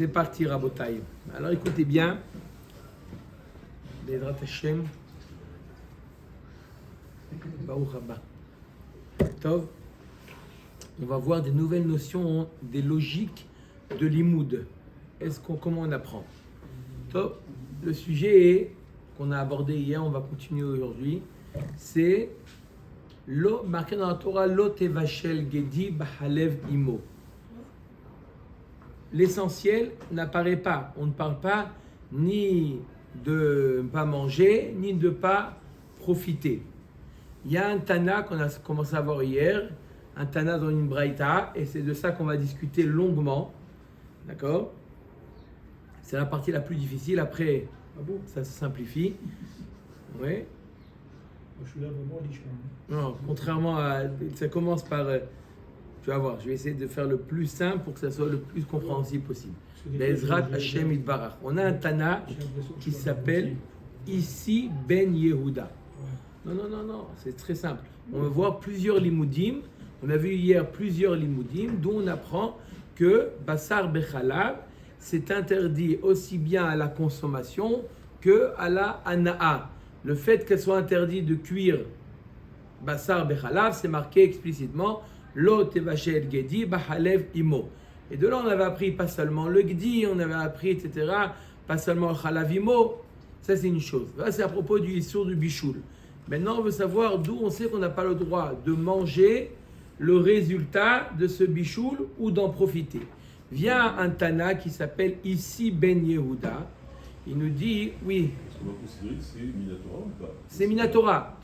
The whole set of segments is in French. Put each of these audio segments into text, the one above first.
C'est parti, Rabotaï. Alors écoutez bien. Bédrat Hashem. Baruch Haba. Tov. On va voir des nouvelles notions, des logiques de l'imoud. Comment on apprend? Tov. Le sujet qu'on a abordé hier, on va continuer aujourd'hui. C'est marqué dans la Torah, Lo tevashel gedi bahalev imo. L'essentiel n'apparaît pas. On ne parle pas ni de ne pas manger, ni de ne pas profiter. Il y a un Tana qu'on a commencé à voir hier, un Tana dans une Braïta, et c'est de ça qu'on va discuter longuement. D'accord? C'est la partie la plus difficile. Après, ça se simplifie. Oui. Je suis là vraiment riche. Non, contrairement à... Ça commence par... tu vas voir, je vais essayer de faire le plus simple pour que ça soit le plus compréhensible possible. Bezrat Hashem Itbarach. On a un Tana qui s'appelle Ici Ben Yehuda. Non, c'est très simple. On va voir plusieurs limoudim. On a vu hier plusieurs limoudim dont on apprend que Bassar Bechalav, c'est interdit aussi bien à la consommation que à la Hana'a. Le fait qu'elle soit interdite de cuire Bassar Bechalav, c'est marqué explicitement Lo tevashel gedi bahalev imo. Et de là, on avait appris pas seulement le gedi, on avait appris, etc., pas seulement le chalav imo. Ça, c'est une chose. Là, c'est à propos du issour du bichoul. Maintenant, on veut savoir d'où on sait qu'on n'a pas le droit de manger le résultat de ce bichoul ou d'en profiter. Vient un Tana qui s'appelle ici Ben Yehuda. Il nous dit, oui. On va considérer que c'est Minatora ou pas? C'est Minatora.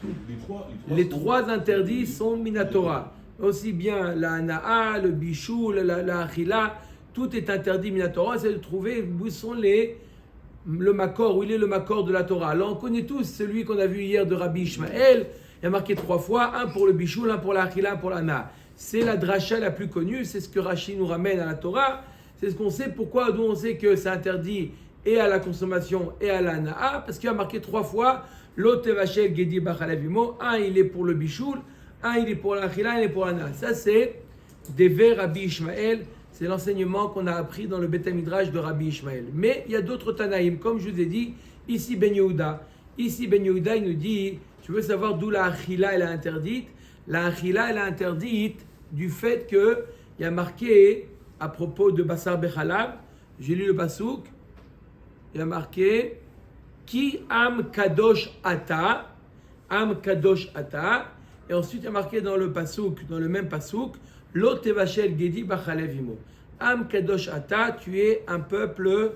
Les trois interdits sont Minatora. Aussi bien la hana'a, le bichou, la achila, tout est interdit Minatora. C'est de trouver où sont le makor, où il est le makor de la Torah. Alors on connaît tous celui qu'on a vu hier de Rabbi Ishmael. Il y a marqué 3 fois, un pour le bichou, un pour la achila, un pour la hana'a. C'est la dracha la plus connue, c'est ce que Rashi nous ramène à la Torah. C'est ce qu'on sait. Pourquoi? D'où on sait que c'est interdit et à la consommation et à la hana'a, parce qu'il y a marqué 3 fois Lo tevashel gedi bachalev imo. Un il est pour le bichoul, un il est pour l'achila, un il est pour l'hana'a. Ça c'est des vers Rabbi Ishmael, c'est l'enseignement qu'on a appris dans le Beth Midrash de Rabbi Ishmael. Mais il y a d'autres Tanaïm, comme je vous ai dit, ici Ben Yehuda. Ici Ben Yehuda il nous dit, tu veux savoir d'où la achila elle est interdite? La achila elle est interdite du fait que il y a marqué à propos de Bassar Bechalav, j'ai lu le pasouk, il y a marqué Ki am kadosh ata, et ensuite il y a marqué dans le pasouk, dans le même pasouk, Lo tevashel gedi bachalev imo. Am kadosh ata, tu es un peuple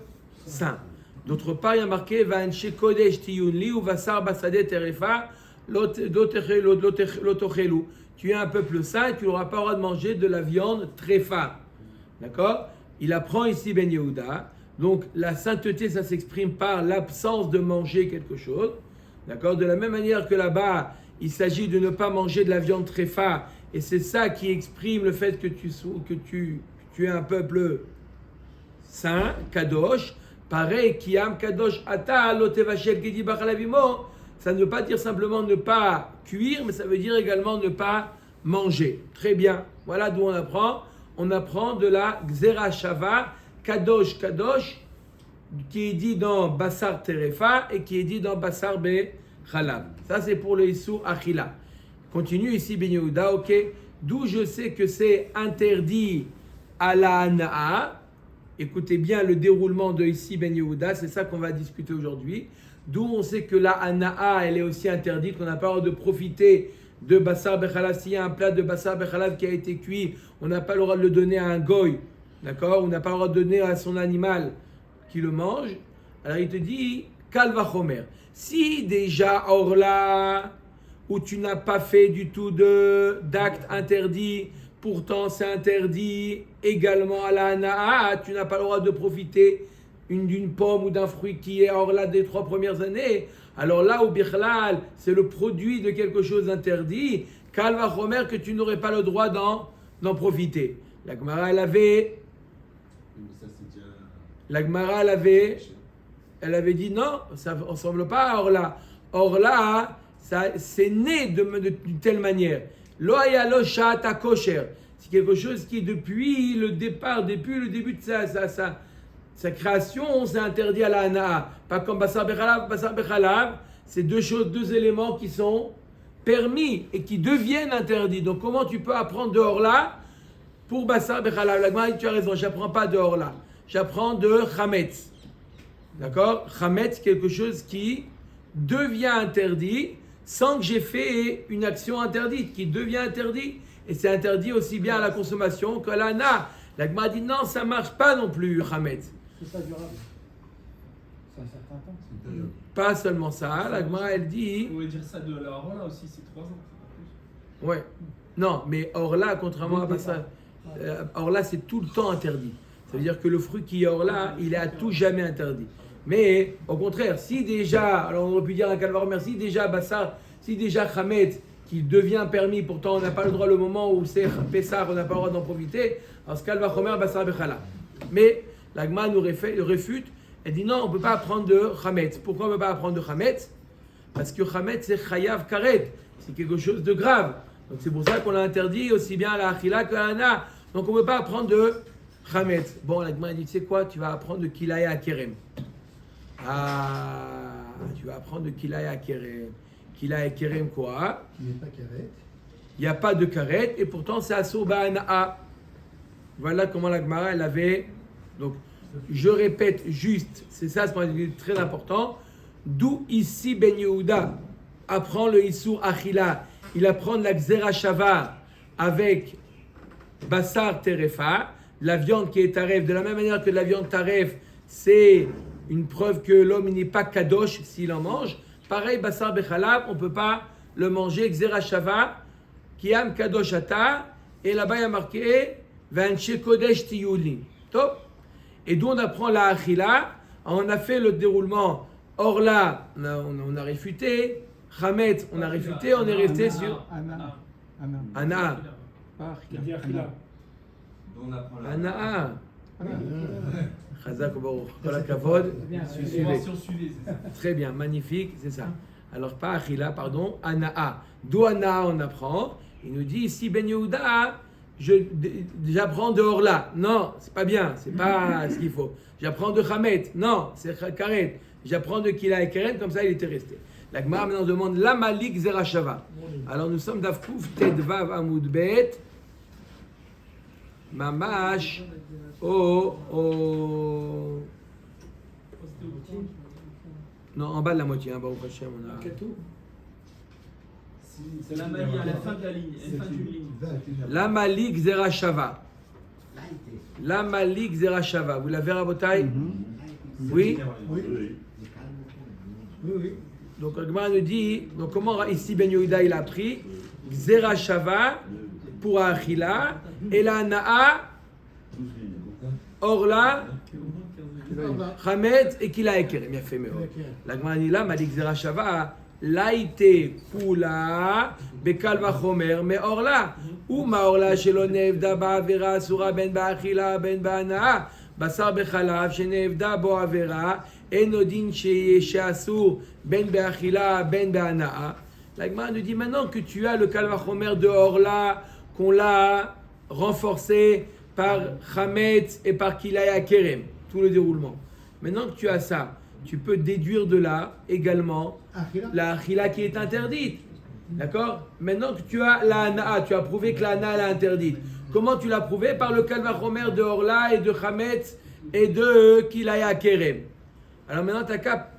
saint. D'autre part, il y a marqué Va'anshe kodesh tiyun li ou vasar basade terefa lo tochelu. Tu es un peuple saint, tu n'auras pas le droit de manger de la viande tréfa. D'accord? Il apprend ici Ben Yehuda. Donc la sainteté, ça s'exprime par l'absence de manger quelque chose. D'accord? De la même manière que là-bas, il s'agit de ne pas manger de la viande tréfa. Et c'est ça qui exprime le fait que tu es un peuple saint, kadosh. Pareil, ki am kadosh ata lo tevashel gedi bachalav imo. Ça ne veut pas dire simplement ne pas cuire, mais ça veut dire également ne pas manger. Très bien. Voilà d'où on apprend. On apprend de la Gzera Shava, Kadosh Kadosh, qui est dit dans Bassar Terefa et qui est dit dans Bassar Be Chalab. Ça, c'est pour le Issur Achila. Continue ici, Ben Yehuda, ok. D'où je sais que c'est interdit à la Hana'a. Écoutez bien le déroulement de ici, Ben Yehuda, c'est ça qu'on va discuter aujourd'hui. D'où on sait que la Hana'a, elle est aussi interdite, qu'on n'a pas le droit de profiter de Bassar Bechalav. S'il y a un plat de Bassar Bechalav qui a été cuit, on n'a pas le droit de le donner à un goy, d'accord? On n'a pas le droit de donner à son animal qui le mange. Alors il te dit, Kal vachomer. Si déjà, or là, où tu n'as pas fait du tout d'acte interdit, pourtant c'est interdit également à la hana'a, tu n'as pas le droit de profiter d'une pomme ou d'un fruit qui est hors là des 3 premières années, alors là au bichlal, c'est le produit de quelque chose d'interdit, Kal vachomer, que tu n'aurais pas le droit d'en profiter. La Gemara, elle avait dit non, ça ne ressemble pas à Orla. Orla, c'est né d'une telle manière. Lo haya lo sha'ata kosher. C'est quelque chose qui, depuis le début de Sa création, c'est interdit à la hana'a. Pas comme basar bechalav, c'est deux choses, deux éléments qui sont permis et qui deviennent interdits. Donc comment tu peux apprendre de Orla pour basar bechalav? La Gemara dit, tu as raison, j'apprends pas de Orla. J'apprends de chametz. D'accord? Chametz, quelque chose qui devient interdit sans que j'ai fait une action interdite, qui devient interdit. Et c'est interdit aussi bien à la consommation qu'à la hana'a. La Gemara dit non, ça marche pas non plus, chametz. C'est pas durable. C'est un certain temps. Pas seulement ça, la Gemara elle dit. Vous pouvez dire ça de la Orla aussi, c'est 3 ans. Ouais. Non, mais Orla, contrairement à Bassa, Orla c'est tout le temps interdit. Ça veut dire que le fruit qui est Orla, il est à tout jamais interdit. Mais au contraire, si déjà, alors on aurait pu dire un calvaire, merci, déjà Bassa, si déjà Chametz qui devient permis, pourtant on n'a pas le droit le moment où c'est Pessar, on n'a pas le droit d'en profiter, alors ce calvaire Chomer, Bassa Bechala. Mais la Gemara nous réfute, elle dit non, on ne peut pas apprendre de Chametz. Pourquoi on ne peut pas apprendre de Chametz? Parce que Chametz c'est Chayav Karet, c'est quelque chose de grave. Donc c'est pour ça qu'on l'a interdit aussi bien à la Achila qu'à la Hana. Donc on ne peut pas apprendre de Chametz. Bon, la Gemara dit, tu sais quoi, tu vas apprendre de Kilaya Kerem. Ah, tu vas apprendre de Kilaya Kerem. Kilaya Kerem quoi? Il n'est pas carré. Il n'y a pas de Karet et pourtant c'est Asur Ba'ana'a. Voilà comment la Gemara elle avait. Donc je répète juste, c'est ça, c'est très important. D'où ici Ben Yehuda apprend le Issour Achila. Il apprend la Gzera Shava avec Bassar Terefa, la viande qui est Taref. De la même manière que la viande Taref, c'est une preuve que l'homme n'est pas Kadosh s'il en mange. Pareil, Bassar Bechalav, on ne peut pas le manger. Gzera Shava, Kiam Kadosh Ata, et là-bas il y a marqué Vanche Kodesh Tiyulin. Top. Et d'où on apprend la Achila. On a fait le déroulement. Orla, on a réfuté. Chametz, on a réfuté. On est resté sur Ana. Il dit Achila. Ana. Chazak Baruch. Kol hakavod. Suivez. Très bien, magnifique, c'est ça. Alors pas Achila, pardon, Anaa. D'où Anaa on apprend. Il nous dit ici Ben Yehuda. J'apprends de Orla. Non, c'est pas bien, c'est pas ce qu'il faut. J'apprends de Chametz. Non, c'est Karet. J'apprends de Kila et Keren, comme ça il était resté. La Gemara maintenant demande la Malik Zerashava. Alors nous sommes d'Afkouf Tedvav Amoud Bet. Mamash. Oh. Non, en bas de la moitié, Baruch Hashem, on a. C'est la manie à la fin de la ligne, à la fin d'une ligne. La Malik Zerashava. La Malik Zerashava. Vous l'avez, Rabotai? Oui. Oui. Donc, le Gemara nous dit, donc comment ici Ben Yehuda il a pris Zerashava pour Achila et la Na'a, Orla, Chametz et Kila Ekerem. Il a fait mieux. La Gemara dit là, Malik Zerashava. Laïté Kula Bekal Vachomer mais Orla ou ma Orla shelo nevda ba'avera asura ben ba'achila ben ba'anaa basar bechalav shenevda bo avera enodin she'asur ben ba'achila ben ba'anaa. La Gemara nous dit maintenant que tu as le Kal Vachomer de Orla qu'on l'a renforcé par Chametz et par Kilaya Kerem, tout le déroulement. Maintenant que tu as ça, tu peux déduire de là également la achila qui est interdite. D'accord? Maintenant que tu as la hana'a, tu as prouvé que la hana'a est interdite. Comment tu l'as prouvé? Par le kalvachomer de Orla et de Chametz et de Kilaya Kerem. Alors maintenant, tu n'as qu'à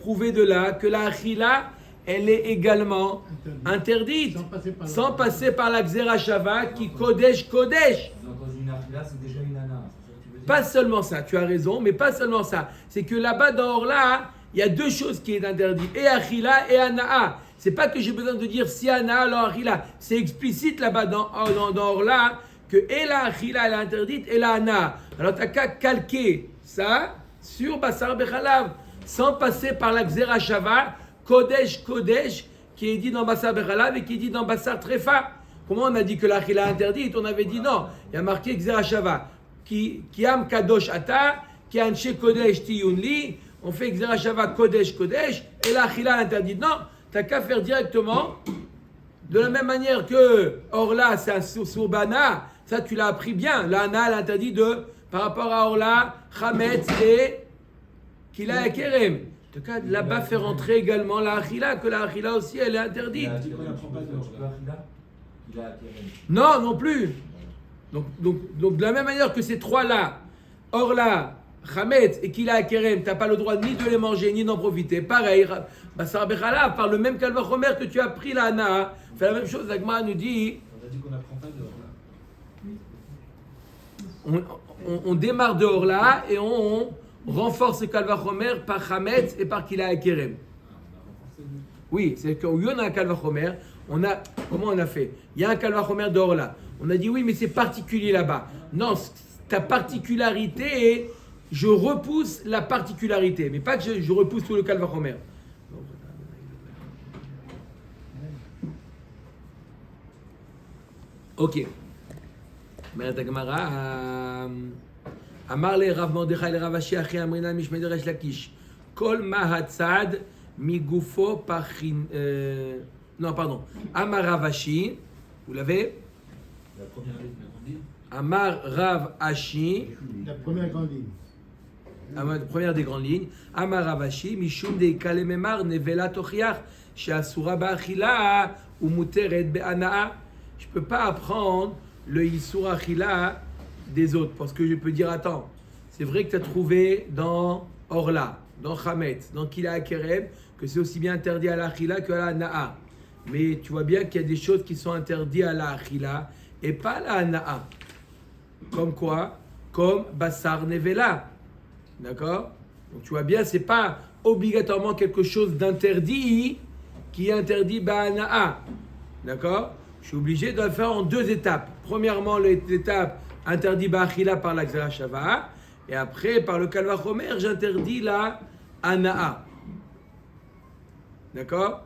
prouver de là que la achila, elle est également interdite. Sans passer par la Gzera Shava qui Kodesh. Donc dans une achila, c'est déjà une hana'a. Pas seulement ça, tu as raison, mais pas seulement ça. C'est que là-bas, dans Orla, il y a deux choses qui sont interdites, et Achila et Ana'a. C'est pas que j'ai besoin de dire si Ana'a, alors Achila. C'est explicite là-bas dans Orla que et la Achila elle est interdite et la Ana'a. Alors tu n'as qu'à calquer ça sur Bassar Bechalav, sans passer par la Gzera Shava, Kodesh, qui est dit dans Bassar Bechalav et qui est dit dans Bassar Trefa. Comment on a dit que la Achila est interdite? On avait dit non, il y a marqué Gzera Shava. Qui am kadosh ata, qui anche kodesh tiyunli, on fait Gzera Shava kodesh, et la achila interdite. Non, tu n'as qu'à faire directement, de la même manière que Orla, c'est un surbana, ça tu l'as appris bien. La ana, elle interdit de par rapport à Orla, Chametz et Kila et Kerem. En tout cas, là-bas, fait rentrer également la Achila, que la Achila aussi, elle est interdite. Il a Kerem. Non, non plus. Donc, de la même manière que ces trois-là, Orla, Chametz et Kila et Kerem, tu n'as pas le droit ni de les manger, ni d'en profiter. Pareil, Bassar Bechala, par le même Kalvachomer que tu as pris la Hana, fait la même chose. L'Agma nous dit. On a dit qu'on n'apprend pas de Orla. On démarre de Orla et on renforce le Kalvachomer par Chametz et par Kila et Kerem. Oui, c'est qu'au lieu d'un Kalvachomer, comment on a fait? Il y a un Kalvachomer de Orla. On a dit oui, mais c'est particulier là-bas. Non, ta particularité, je repousse la particularité, mais pas que je repousse tout le Kalvachomer. Ok. אומרת הגמרא, אמר לרב מרדכי לרב אשי אחי אמרינן משמי דרש לקיש, כל מה הצד מגופו פחין... non, pardon. אמר רב אשי, vous l'avez? La première ligne. אמר רב אשי, La première grande ligne. première des grandes lignes, אמר רב אשי, משום דאיקה לממר נבלה תוכיח שאסורה באכילה ומותרת בהנאה. Je ne peux pas apprendre le Yisur Achila des autres. Parce que je peux dire, attends, c'est vrai que tu as trouvé dans Orla, dans Chametz, dans Kila Kerem, que c'est aussi bien interdit à la Achila qu'à la Na'a. Mais tu vois bien qu'il y a des choses qui sont interdites à la Achila et pas à la Na'a. Comme quoi? Comme Bassar Nevela. D'accord? Donc tu vois bien, c'est pas obligatoirement quelque chose d'interdit qui est interdit à Na'a. D'accord? Je suis obligé de le faire en deux étapes. Premièrement, l'étape interdit Ba'achila par la Xera Shava, et après, par le Kalvachomer, j'interdis la Ana'a. D'accord?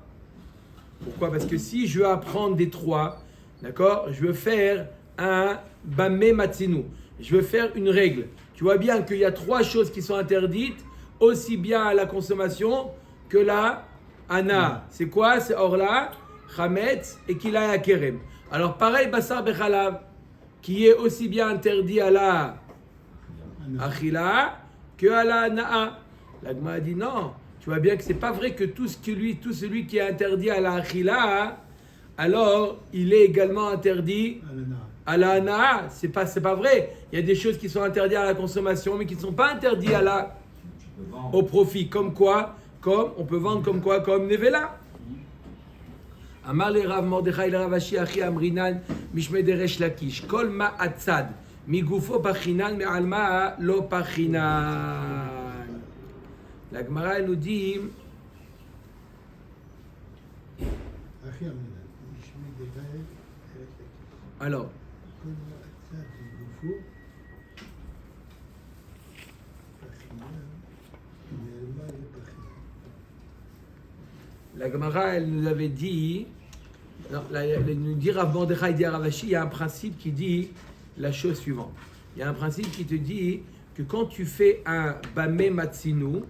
Pourquoi? Parce que si je veux apprendre des trois, d'accord, je veux faire un Bamé Matsinu. Je veux faire une règle. Tu vois bien qu'il y a trois choses qui sont interdites, aussi bien à la consommation que la Ana'a. C'est quoi? C'est Orla, Chametz et Kila et Kerem. Alors pareil, Bassar Bechalav, qui est aussi bien interdit à la Achila que à la Na'a. L'Agma a dit non, tu vois bien que c'est pas vrai que tout celui qui est interdit à la Achila, alors il est également interdit à la Na'a. C'est pas vrai. Il y a des choses qui sont interdites à la consommation, mais qui ne sont pas interdites au profit. Comme quoi? Comme on peut vendre comme quoi? Comme Nevela. אמר לרב מרדכי לרב אשי אחי אמרינן משמי דרש לקיש כל מה הצד מגופו פחינן מעל מה לא פחינן. לגמרא nous dit alors la Gemara, elle nous avait dit, elle nous dit Rav Mordechai dit à Rav Ashi, il y a un principe qui dit la chose suivante. Il y a un principe qui te dit que quand tu fais un Bamé Matsinu,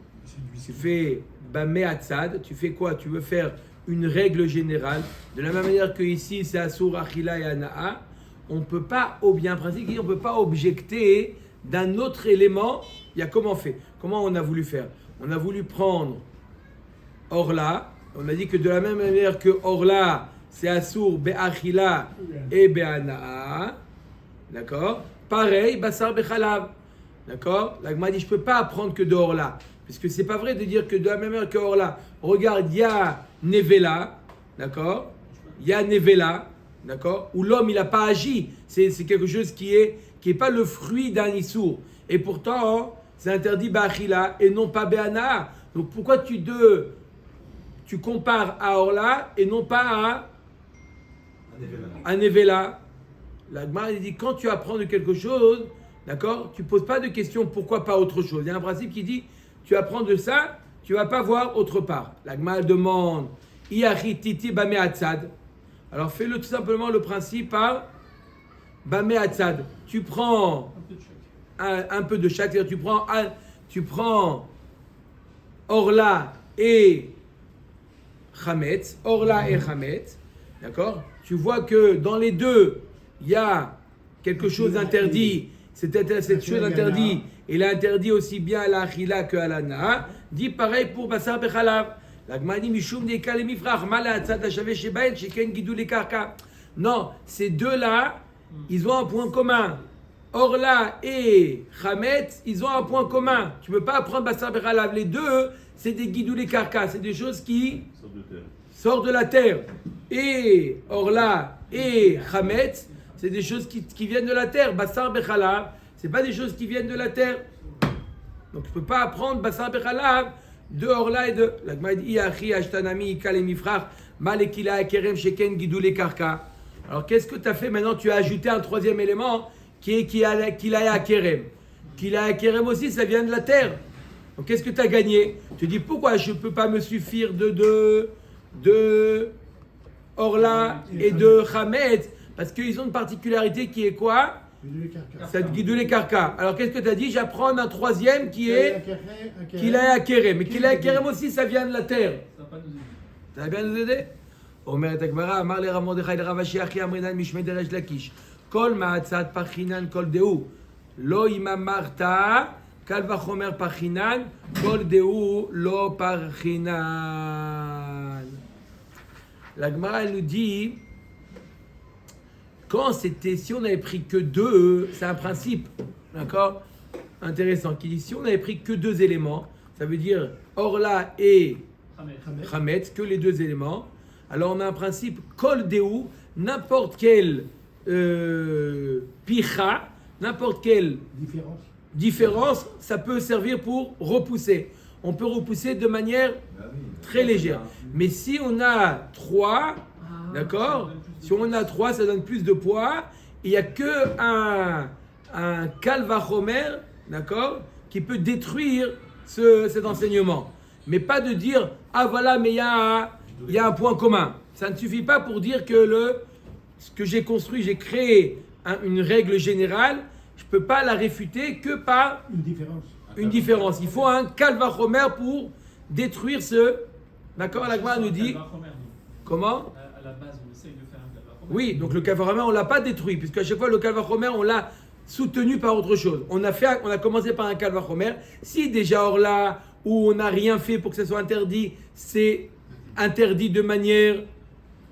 tu fais Bamé Atzad, tu fais quoi? Tu veux faire une règle générale. De la même manière que ici, c'est Asur, Achila et Ana'a, on peut pas, au bien principe, on ne peut pas objecter d'un autre élément. Il y a comment on fait? Comment on a voulu faire? On a voulu prendre Orla. On a dit que de la même manière que Orla, c'est Assour, Be'achila et Be'ana'a. D'accord? Pareil, Bassar Bechalav. D'accord? L'Agma dit, je ne peux pas apprendre que de Orla. Parce que ce n'est pas vrai de dire que de la même manière que Orla, regarde, il y a Nevela. D'accord? Il y a Nevela. D'accord? Où l'homme, il n'a pas agi. C'est quelque chose qui est pas le fruit d'un Issour. Et pourtant, c'est interdit Be'achila et non pas Be'ana'a. Donc pourquoi tu compares à Orla et non pas à Nevela. La Gemara dit quand tu apprends de quelque chose, d'accord, tu ne poses pas de question pourquoi pas autre chose. Il y a un principe qui dit tu apprends de ça, tu ne vas pas voir autre part. La Gemara demande Iachi titi bame atzad. Alors fais-le tout simplement le principe par bame atzad. Tu prends un peu de chaque, c'est-à-dire tu prends Orla et Chametz, Orla et Chametz, d'accord? Tu vois que dans les deux, il y a quelque chose d'interdit, cette chose interdite, il a interdit aussi bien à la achila que à la na, dit pareil pour basar bechalav. La Gemara dit mishum de kal mifrach mal atzad hashaveh shebaen sheken gidul karka. Non, ces deux-là, ils ont un point commun. Orla et Chametz, ils ont un point commun. Tu ne peux pas apprendre basar bechalav. Les deux, c'est des gidul karka, c'est des choses qui sortent de la terre. Et Orla et Chametz, c'est des choses qui viennent de la terre. Basar bechalav, c'est pas des choses qui viennent de la terre. Donc tu peux pas apprendre basar bechalav de Orla et de la Gemara dit Iachi ashtanami kal mifrach malekila akerem sheken gidule karka. Alors qu'est-ce que tu as fait maintenant? Tu as ajouté un troisième élément qui est kila akerem. Kila akerem aussi, ça vient de la terre. Donc qu'est-ce que tu as gagné? Tu dis pourquoi je ne peux pas me suffire de Orla et de Chametz? Parce qu'ils ont une particularité qui est quoi? C'est Gidule Karka. Alors qu'est-ce que tu as dit? J'apprends un troisième qui est Kila Akerem. Mais Kila Akerem aussi, ça vient de la terre. Ça va bien nous aider? Omer et Agmara, Amar le Rav Mordechai le Rav Ashi Achi Amrinan Mishmei Deresh Lakish. Kol ma'atzat pachinan kol deu. Lo imamarta kal vachomer pachinan kol deu lo pachinan. La Gemara, elle nous dit, si on n'avait pris que deux, c'est un principe, d'accord, intéressant, qui dit si on n'avait pris que deux éléments, ça veut dire Orla et Chametz, que les deux éléments, alors on a un principe, Kol Deu, n'importe quelle picha, n'importe quelle différence, ça peut servir pour repousser. On peut repousser de manière très légère. Mais si on a trois, d'accord, si on a trois, ça donne plus de poids. Il n'y a que un kalvachomer, d'accord, qui peut détruire cet enseignement. Mais pas de dire, ah voilà, mais il y a un point commun. Ça ne suffit pas pour dire que ce que j'ai construit, j'ai créé une règle générale, je ne peux pas la réfuter que par une différence. Il faut un kalvachomer pour détruire D'accord, la Gemara nous dit. Comment? À la base, on essaye de faire un kalvachomer. Oui, donc le kalvachomer, on ne l'a pas détruit, puisque à chaque fois, le kalvachomer, on l'a soutenu par autre chose. On a commencé par un kalvachomer. Si déjà, or là, où on n'a rien fait pour que ça soit interdit, c'est interdit de manière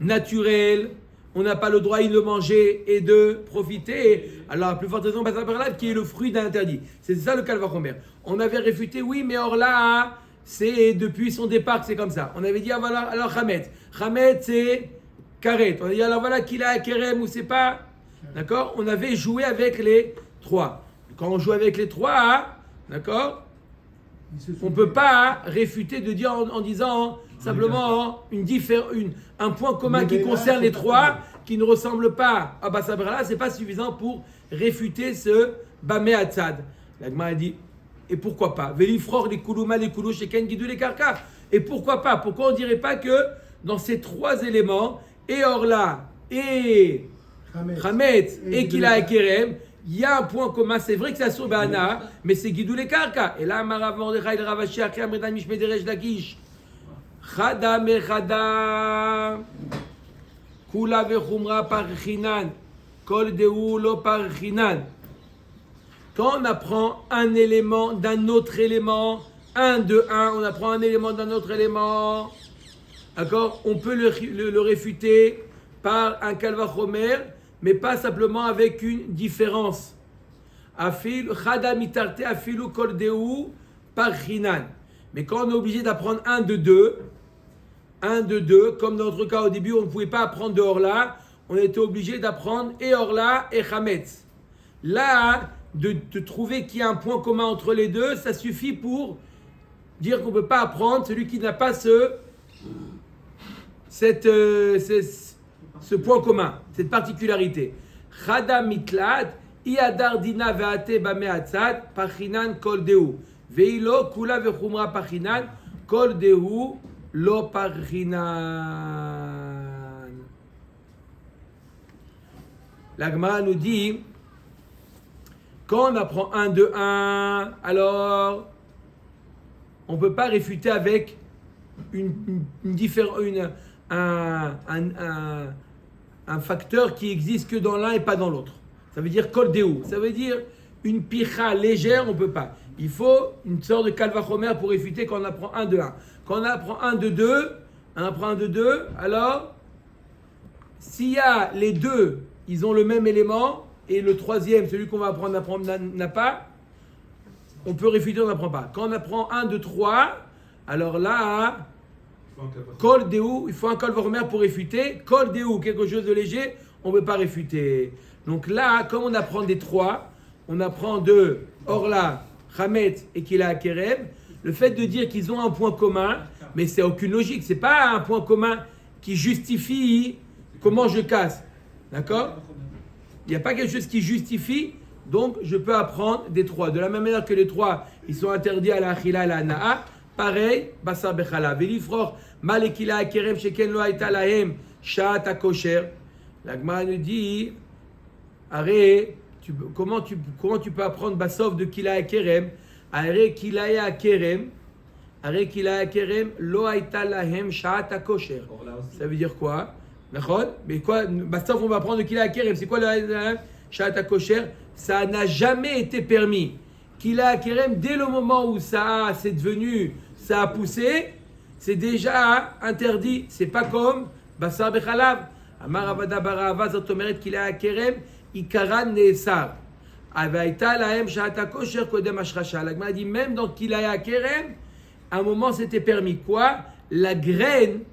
naturelle, on n'a pas le droit de manger et de profiter, alors à plus forte raison, qui est le fruit d'un interdit. C'est ça le kalvachomer. On avait réfuté, oui, mais or là, c'est depuis son départ que c'est comme ça. On avait dit, ah voilà, alors Chametz. Chametz, c'est karet. On a dit, alors voilà, qu'il a kerem ou c'est pas. D'accord? On avait joué avec les trois. Quand on joue avec les trois, d'accord? On ne peut pas réfuter de dire en disant simplement un point commun qui concerne les trois, qui ne ressemble pas à Bassabrala, ce n'est pas suffisant pour réfuter ce Bamé Hatzad. La Gemara dit, et pourquoi pas? Velifror les koulouma les koulou sheken gidou les karka. Et pourquoi pas? Pourquoi on ne dirait pas que dans ces trois éléments, et Orla, et Chametz, et Kila Akerem, il y a un point commun, c'est vrai que c'est sur Bana, mais c'est Gidou les Karka. Et là, Marav Mordechai, le Rav Ashi Achi Amrinan Mishmei Deresh Lakish. Chada mechada. Kula vechumra parchinan. Kol deu lo parchinan. Quand on apprend un élément d'un autre élément, un de un, on apprend un élément d'un autre élément, d'accord? On peut le réfuter par un kalvachomer, mais pas simplement avec une différence. Chada mitarte afilu kol deu parchinan. Mais quand on est obligé d'apprendre un de deux, comme dans notre cas au début, on ne pouvait pas apprendre de Orla, on était obligé d'apprendre et Orla et Chametz. Là, de trouver qu'il y a un point commun entre les deux, ça suffit pour dire qu'on ne peut pas apprendre celui qui n'a pas ce point commun, cette particularité. Chada mitlat, iadar dina veate bameatzat, pachinan kol deu. Veilo kula vechumra pachinan, kol deu lo pachinan. La Gemara nous dit, quand on apprend 1 de 1, alors on ne peut pas réfuter avec un facteur qui existe que dans l'un et pas dans l'autre. Ça veut dire kol deu. Ça veut dire une picha légère, on ne peut pas. Il faut une sorte de kalvachomer pour réfuter quand on apprend 1 de 1. Quand on apprend 1 de 2, alors, s'il y a les deux, ils ont le même élément, et le troisième, celui qu'on va apprendre n'a pas, on peut réfuter, on n'apprend pas. Quand on apprend 1 de 3, alors là, kol deu, il faut un kalvachomer pour réfuter. Kol deu, quelque chose de léger, on ne peut pas réfuter. Donc là, comme on apprend des 3, on apprend de Orla, Hametz et Kila Kerem. Le fait de dire qu'ils ont un point commun, mais c'est aucune logique. C'est pas un point commun qui justifie comment je casse. D'accord? Il n'y a pas quelque chose qui justifie, donc je peux apprendre des 3. De la même manière que les 3, ils sont interdits à la Achila et à la Na'a, pareil, Basar Bechala. Velifroch, Malekila Kerem, Sheken lo Aïta Lahem, Shat Kosher. La Gemara nous dit, arrête. Comment tu peux apprendre Basov de Kila Kerem? Are Kila Kerem, lo aita lahem sha'at kosher. Ça veut dire quoi? D'accord? Mais quoi? Basov, on va apprendre de Kila Kerem. C'est quoi le sha'at kosher? Ça n'a jamais été permis. Kila Kerem, dès le moment où ça a poussé, c'est déjà interdit. C'est pas comme Basar Bechalav. Amar Avada Barava Zotomeret Kila Kerem. Ikaran Neesar. Avaita lahem sha'ata kosher kodem ashrasha. La Gemara dit même dans Kilaya Kerem, à un moment c'était permis. Quoi? La graine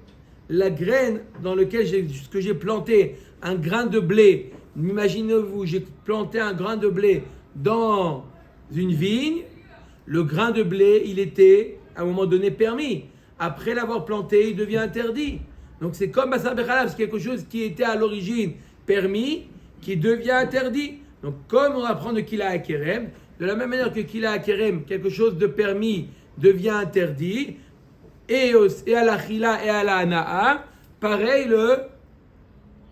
dans laquelle j'ai planté un grain de blé. Imaginez-vous, j'ai planté un grain de blé dans une vigne. Le grain de blé, il était à un moment donné permis. Après l'avoir planté, il devient interdit. Donc c'est comme Basar Bechalav, c'est quelque chose qui était à l'origine permis, qui devient interdit. Donc, comme on apprend de Kila Kerem, de la même manière que Kila Kerem, quelque chose de permis devient interdit, et à la Chila et à la Ana'a, pareil le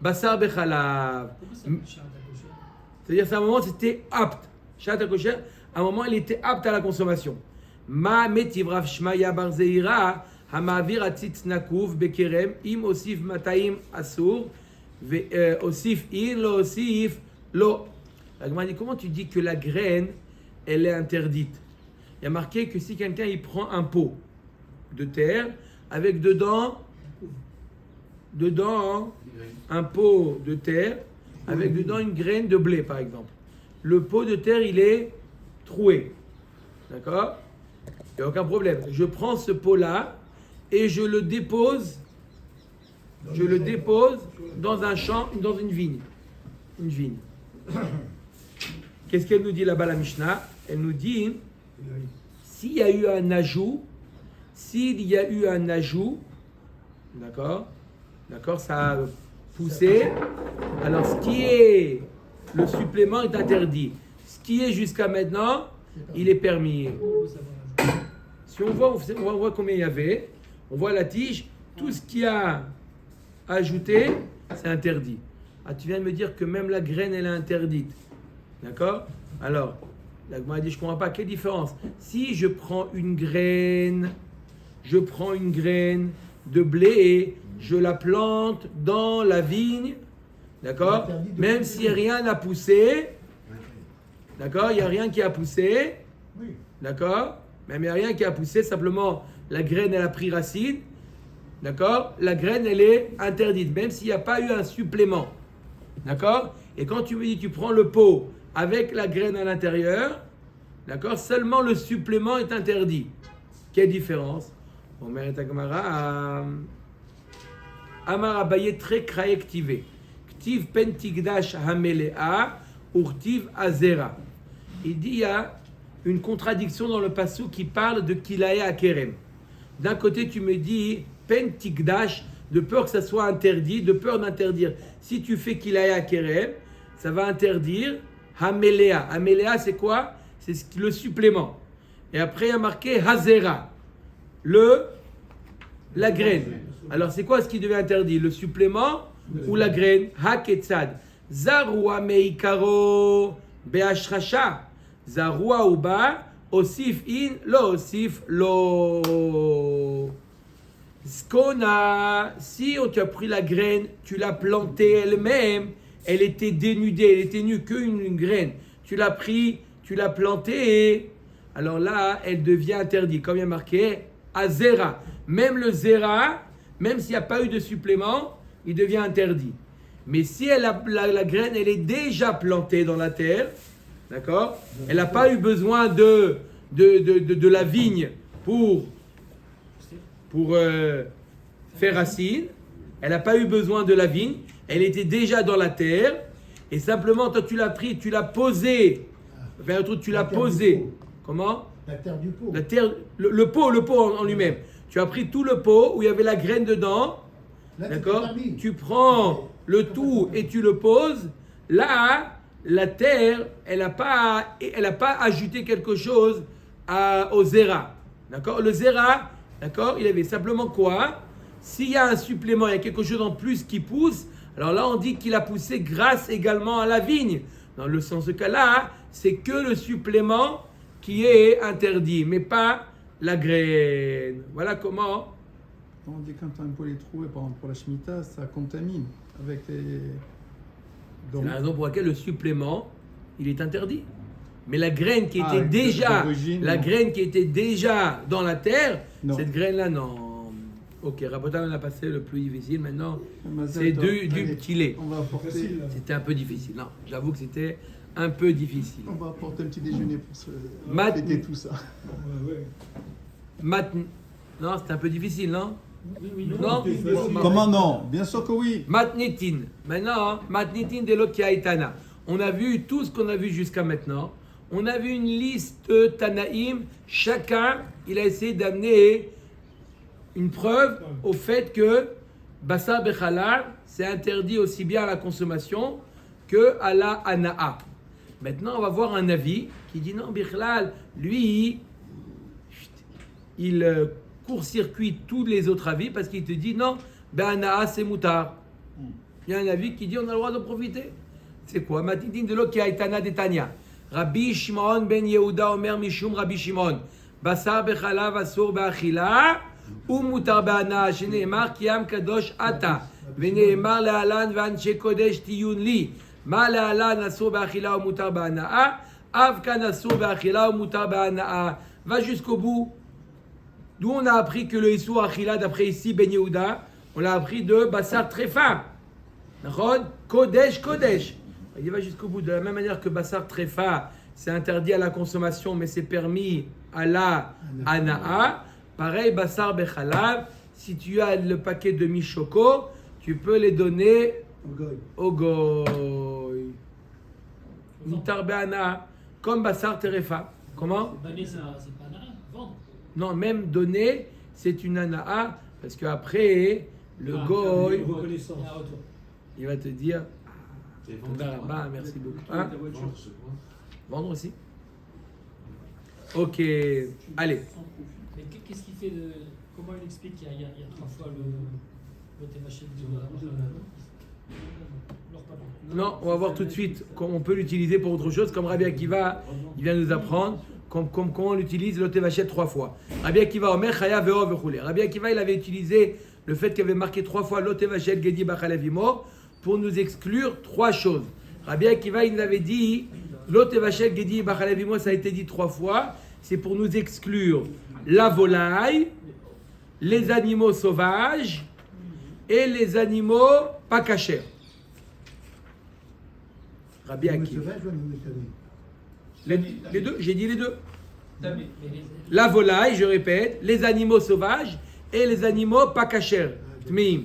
Basar Bechalav. C'est-à-dire, à un moment, c'était apte. Shat kosher, à un moment, il était apte à la consommation. Ma metiv Rav Shmaya bar Zeira, hamavir atzitz nakuv bekerem, im osif mataim asur, osif in, lo osif lo. La Gemara dit, comment tu dis que la graine, elle est interdite? Il y a marqué que si quelqu'un il prend un pot de terre avec dedans un pot de terre avec dedans une graine de blé par exemple. Le pot de terre il est troué, d'accord? Il n'y a aucun problème. Je prends ce pot-là et je le dépose dans un champ, dans une vigne. Une vigne. Qu'est-ce qu'elle nous dit là-bas la Mishnah? Elle nous dit s'il y a eu un ajout, d'accord, ça a poussé, alors ce qui est le supplément est interdit. Ce qui est jusqu'à maintenant, il est permis. Si on voit combien il y avait, on voit la tige, tout ce qui a ajouté, c'est interdit. Ah, tu viens de me dire que même la graine, elle est interdite. D'accord? Alors, la Gemara dit, je ne comprends pas, quelle différence? Si je prends une graine de blé, je la plante dans la vigne, d'accord? Même si rien n'a poussé, d'accord? Il n'y a rien qui a poussé, d'accord? Même il n'y a rien qui a poussé, simplement la graine, elle a pris racine, d'accord? La graine, elle est interdite, même s'il n'y a pas eu un supplément, d'accord? Et quand tu me dis, tu prends le pot avec la graine à l'intérieur, d'accord? Seulement le supplément est interdit. Quelle différence? Omer et Agmara, Amar Abaye très kraektive. Ktiv pentigdash hamelea, urtiv azera. Il dit, il y a une contradiction dans le passou qui parle de Kilaya Kerem. D'un côté, tu me dis, pentigdash, de peur que ça soit interdit, de peur d'interdire. Si tu fais Kilaya Kerem, ça va interdire Hamelea. Hamelea, c'est quoi? C'est le supplément. Et après, il y a marqué Hazera, la graine. Alors, c'est quoi ce qui devient interdit? Le supplément ou la graine? Haketzad. Zarua meikaro beashrasha. Zarua uba. Osif in, lo osif lo. Skona, si tu as pris la graine, tu l'as plantée elle-même, elle était dénudée, elle était nue qu'une graine. Tu l'as pris, tu l'as plantée, alors là, elle devient interdite. Comme il y a marqué, Azera. Même le Zera, même s'il n'y a pas eu de supplément, il devient interdit. Mais si la graine, elle est déjà plantée dans la terre, d'accord? Elle n'a pas eu besoin de la vigne pour faire racine. Elle n'a pas eu besoin de la vigne. Elle était déjà dans la terre. Et simplement, toi, tu l'as pris, tu l'as posé. Enfin, tu l'as posé. Comment? La terre du pot. La terre, le pot en lui-même. Tu as pris tout le pot où il y avait la graine dedans. Là, D'accord? Tu prends le tout et tu le poses. Là, la terre, elle n'a pas ajouté quelque chose au zéra. D'accord? Le zéra, d'accord? Il avait simplement quoi? S'il y a un supplément, il y a quelque chose en plus qui pousse, alors là, on dit qu'il a poussé grâce également à la vigne. Dans le sens de cas-là, c'est que le supplément qui est interdit, mais pas la graine. Voilà comment. On dit quand un pot est troué, par exemple pour la Shemitah, ça contamine avec les. C'est la raison pour laquelle le supplément, il est interdit. Mais la graine qui était d'origine, qui était déjà dans la terre, non. cette graine-là, non. Ok, Rabotan, on a passé le plus difficile. Maintenant, c'est du petit lait. On va apporter. C'était un peu difficile. Non, j'avoue que c'était un peu difficile. On va apporter un petit déjeuner pour se Mat- fêter tout ça. Non, c'était un peu difficile, non? Oui, Non? Comment non? Bien sûr que oui. Matnitin. Maintenant, Matnitin de l'Okiaïtana. On a vu tout ce qu'on a vu jusqu'à maintenant. On a vu une liste de Tanaïm. Chacun, il a essayé d'amener une preuve au fait que Bassar Bechalal, c'est interdit aussi bien à la consommation que à la Hana'a. Maintenant, on va voir un avis qui dit non, Bechalal, lui, il court-circuite tous les autres avis parce qu'il te dit non, Hana'a c'est moutar. Il y a un avis qui dit on a le droit de profiter. C'est quoi? Matitin de l'eau qui a Itana d'Etania. Rabbi Shimon ben Yehuda Omer Mishum Rabbi Shimon. Basar bechalav asur be'achila ou mutar be'ana. Sheneemar kiyam kadosh ata. Veneemar le'alan ve'anche kodesh tiyun li. Ma le'alan asur be'achila ou mutar be'ana. Av kan asur be'achila ou mutar be'ana. Va jusqu'au bout. D'où on a appris que le Issou Achila, d'après ici Ben Yehuda, on l'a appris de Bassar Trefa. Kodesh, Kodesh. Il va jusqu'au bout. De la même manière que Bassar Trefa, c'est interdit à la consommation, mais c'est permis à la Hana'a. Pareil, Bassar Bechalav, si tu as le paquet de Mishoko, tu peux les donner au Goy. Mutar Be'ana, comme Bassar Terefa. Comment? Donner, c'est pas nada. Vendre. Non, même donner, c'est une Hana'a, parce qu'après, le Goy, il va te dire merci beaucoup. Hein? Vendre aussi. Ok, allez. Mais qu'est-ce qui fait de. Comment il explique qu'il y a 3 fois le témachet de Non, on va voir tout de suite comment on peut l'utiliser pour autre chose, comme Rabbi Akiva, il vient nous apprendre comment on utilise le tévachet 3 fois. Rabbi Akiva, Omer, Chaya, Veo, Vechule. Rabbi Akiva, il avait utilisé le fait qu'il avait marqué 3 fois le tévachet, Gedi, Bachalev, Imo, pour nous exclure 3 choses. Rabbi Akiva, il nous avait dit, le tévachet, Gedi, Bachalev, Imo, ça a été dit 3 fois, c'est pour nous exclure la volaille, les animaux sauvages et les animaux pas cachers. Rabbi Akiva. Les deux, j'ai dit les deux. La volaille, je répète, les animaux sauvages et les animaux pas cachers. Tmeim.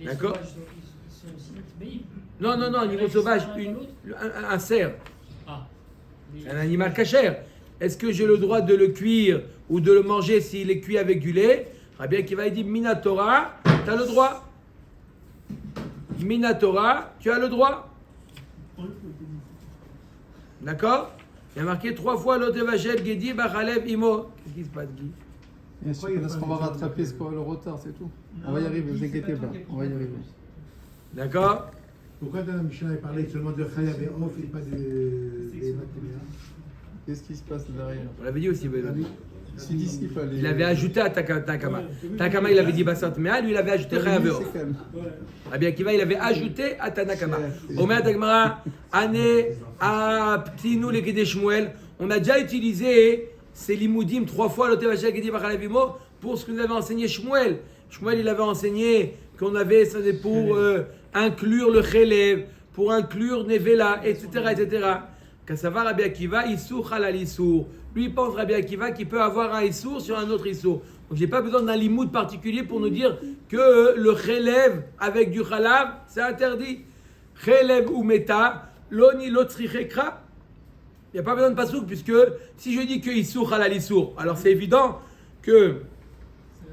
D'accord? Non, animaux sauvages, un cerf. C'est un animal cachère. Est-ce que j'ai le droit de le cuire ou de le manger s'il est cuit avec du lait? Rabbi Akiva dit Minatora, tu as le droit. Minatora, tu as le droit. D'accord? Il y a marqué 3 fois l'Otevachel, Gedi, Bachalev, Imo. Qu'est-ce qui se passe, Guy? Bien sûr, parce qu'on va rattraper le retard, c'est tout. On va y arriver, ne vous inquiétez pas. On va y arriver. D'accord? Pourquoi dans la Mishnah il parlait seulement de Chaya et Off et pas des Mathéméa? Qu'est-ce qui se passe derrière? On l'avait dit aussi. Si d'ici, fallait. Il avait ajouté à Takama. Takama, il avait dit Bassat Mea, lui, il avait ajouté Chaya et Off. Rabbi Akiva, il avait ajouté à Tanakama. Omer Dagmara, Ane, a Ptinu, les Guédé Shmuel. On a déjà utilisé ces limoudim 3 fois l'Ote Vachel Gedi Bachalev Imo pour ce que nous avait enseigné Shmuel. Shmuel, il avait enseigné qu'on avait, ça c'est pour inclure le Chelev, pour inclure Nevela, etc. etc. Kassava Rabbi Akiva, Issour Halal Issour. Lui, il pense Rabbi Akiva qu'il peut avoir un Issour sur un autre Issour. Donc, j'ai pas besoin d'un limoud particulier pour nous dire que le Chelev avec du Chalav, c'est interdit. Chelev ou Meta, Loni Lotzrichekra. Il n'y a pas besoin de pasouk, puisque si je dis que Issour Halal Issour, alors c'est évident que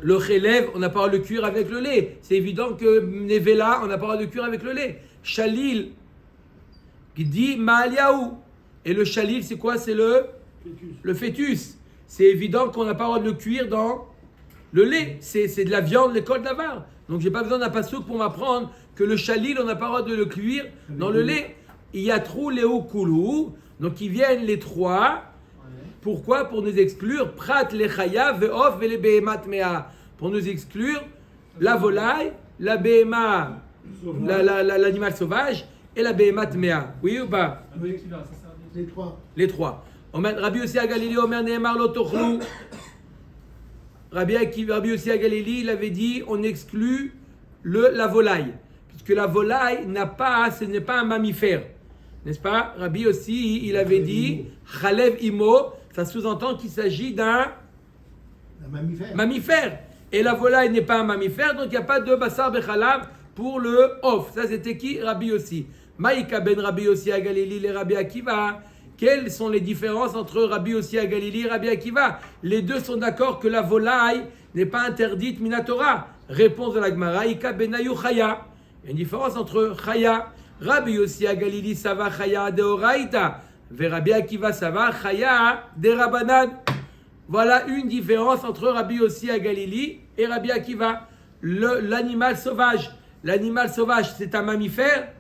le Chelev, on n'a pas le droit de le cuire avec le lait. C'est évident que Nevela, on n'a pas le droit de le cuire avec le lait. Chalil, qui dit Maaliaou. Et le chalil, c'est quoi? C'est le fœtus. C'est évident qu'on n'a pas le droit de le cuire dans le lait. C'est de la viande, l'école d'Avar. Donc, j'ai pas besoin d'un pasouk pour m'apprendre que le chalil, on n'a pas le droit de le cuire dans le lait. Il y a trou, léo, koulou. Donc, ils viennent les trois. Pourquoi? Pour nous exclure Prat, les chaya, ve'of, ve'le behemat mea. Pour nous exclure la volaille, la behema, l'animal sauvage et la behemat mea. Oui ou pas? Oui. Les trois. Les trois. Rabbi Yossi à Galilée, Omer Nehemar lo tochlou. Rabbi Yossi à Galilée, il avait dit on exclut la volaille. Puisque la volaille ce n'est pas un mammifère. N'est-ce pas? Rabbi Yossi, il avait dit Chalev imo, ça sous-entend qu'il s'agit d'un mammifère. Et la volaille n'est pas un mammifère, donc il n'y a pas de bassar bechalav pour le off. Ça, c'était qui? Rabbi Yossi. Maïka ben Rabbi Yossi à Galilée et Rabbi Akiva. Quelles sont les différences entre Rabbi Yossi à Galilée et Rabbi Akiva? Les deux sont d'accord que la volaille n'est pas interdite minatora. Réponse de la Gemara, Ika ben Ayu Chaya. Il y a une différence entre Chaya. Rabbi Yossi à Galilée, ça va Chaya de Oraïta. Ve Rabbi Akiva, ça va Chaya de Rabanan. Voilà une différence entre Rabbi Yossi à Galilée et Rabbi Akiva. L'animal sauvage. L'animal sauvage, c'est un mammifère?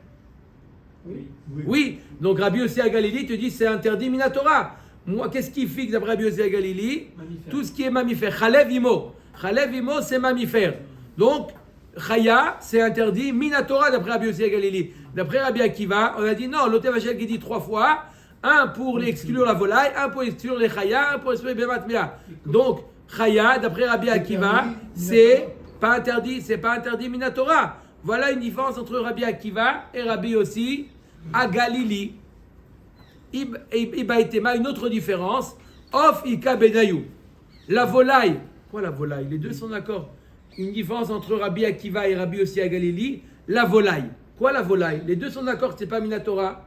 Oui. Donc Rabbi Yossi à Galilée te dit c'est interdit minatora. Moi, qu'est-ce qui fixe d'après Rabbi Yossi à Galilée? Tout ce qui est mammifère. Chalev imo. Chalev imo, c'est mammifère. Donc, chaya, c'est interdit minatora d'après Rabbi Yossi à Galilée. D'après Rabbi Akiva, on a dit non, l'Ote Vachel qui dit 3 fois. Un pour exclure la volaille, un pour exclure les chaya, un pour exclure les behemat mea. Donc, chaya, d'après Rabbi Akiva, c'est pas interdit minatora. Voilà une différence entre Rabbi Akiva et Rabbi Yossi à Galilée. Ibaïtema, une autre différence. Of Ika Benayou. La volaille. Quoi la volaille? Les deux sont d'accord. Une différence entre Rabbi Akiva et Rabbi Yossi à Galilée. La volaille. Quoi la volaille? Les deux sont d'accord, c'est pas minatora.